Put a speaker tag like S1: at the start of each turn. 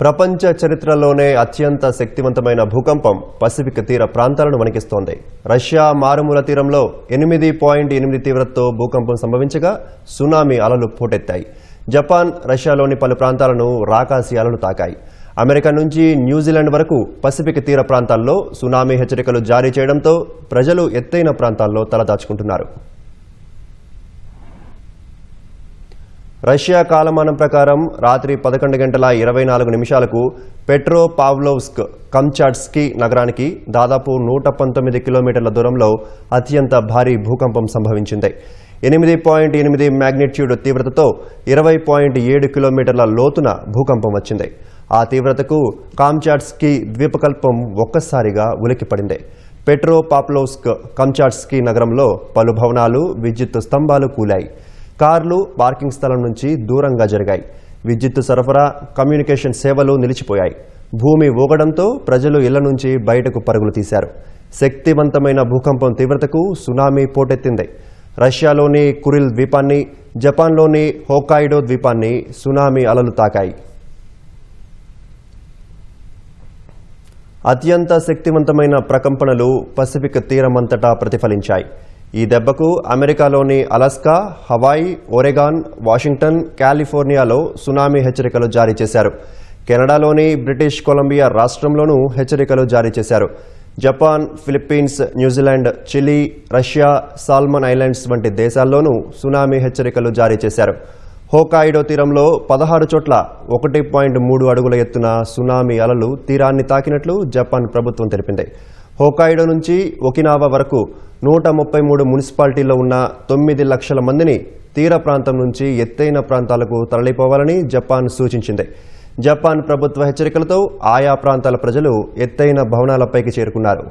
S1: ప్రపంచ చరిత్రలోనే అత్యంత శక్తివంతమైన భూకంపం పసిఫిక్ తీర ప్రాంతాలను వణికిస్తోంది. రష్యా మారుమూల తీరంలో 8.8 తీవ్రతతో భూకంపం సంభవించగా సునామీ అలలు పోటెత్తాయి. జపాన్, రష్యాలోని పలు ప్రాంతాలను రాకాసి అలలు తాకాయి. అమెరికా నుంచి న్యూజిలాండ్ వరకు పసిఫిక్ తీర ప్రాంతాల్లో సునామీ హెచ్చరికలు జారీ చేయడంతో ప్రజలు ఎత్తైన ప్రాంతాల్లో తలదాచుకుంటున్నారు. రష్యా కాలమానం ప్రకారం రాత్రి 11:24 పెట్రోపావ్లోవ్స్క్ కమ్చాట్స్కీ నగరానికి దాదాపు 119 కిలోమీటర్ల దూరంలో అత్యంత భారీ భూకంపం సంభవించింది. 8.8 మ్యాగ్నిట్యూడ్ తీవ్రతతో 20.7 కిలోమీటర్ల లోతున భూకంపం వచ్చింది. ఆ తీవ్రతకు కామ్చాట్స్కీ ద్వీపకల్పం ఒక్కసారిగా ఉలిక్కిపడింది. పెట్రోపావ్లోవ్స్క్ కమ్చాట్స్కీ నగరంలో పలు భవనాలు, విద్యుత్ స్తంభాలు కూలాయి. కార్లు పార్కింగ్ స్థలం నుంచి దూరంగా జరిగాయి. విద్యుత్ సరఫరా, కమ్యూనికేషన్ సేవలు నిలిచిపోయాయి. భూమి ఊగడంతో ప్రజలు ఇళ్ల నుంచి బయటకు పరుగులు తీశారు. శక్తివంతమైన భూకంపం తీవ్రతకు సునామీ పోటెత్తింది. రష్యాలోని కురిల్ ద్వీపాన్ని, జపాన్లోని హోకాయిడో ద్వీపాన్ని సునామీ అలలు తాకాయి. అత్యంత శక్తివంతమైన ప్రకంపనలు పసిఫిక్ తీరమంతటా ప్రతిఫలించాయి. ఈ దెబ్బకు అమెరికాలోని అలాస్కా, హవాయి, ఒరెగాన్, వాషింగ్టన్, కాలిఫోర్నియాలో సునామీ హెచ్చరికలు జారీ చేశారు. కెనడాలోని బ్రిటిష్ కొలంబియా రాష్ట్రంలోనూ హెచ్చరికలు జారీ చేశారు. Japan, Philippines, New Zealand, Chile, Russia, Solomon islands వంటి దేశాల్లోనూ సునామీ హెచ్చరికలు జారీ చేశారు. హోకాయిడో తీరంలో 16 చోట్ల 1.3 అడుగుల ఎత్తున సునామీ అలలు తీరాన్ని తాకినట్లు జపాన్ ప్రభుత్వం తెలిపింది. హోకాయిడో నుంచి ఒకినావా వరకు 133 మున్సిపాలిటీల్లో ఉన్న 9 లక్షల మందిని తీర ప్రాంతం నుంచి ఎత్తైన ప్రాంతాలకు తరలిపోవాలని జపాన్ సూచించింది. జపాన్ ప్రభుత్వ హెచ్చరికలతో ఆయా ప్రాంతాల ప్రజలు ఎత్తైన భవనాలపైకి చేరుకున్నారు.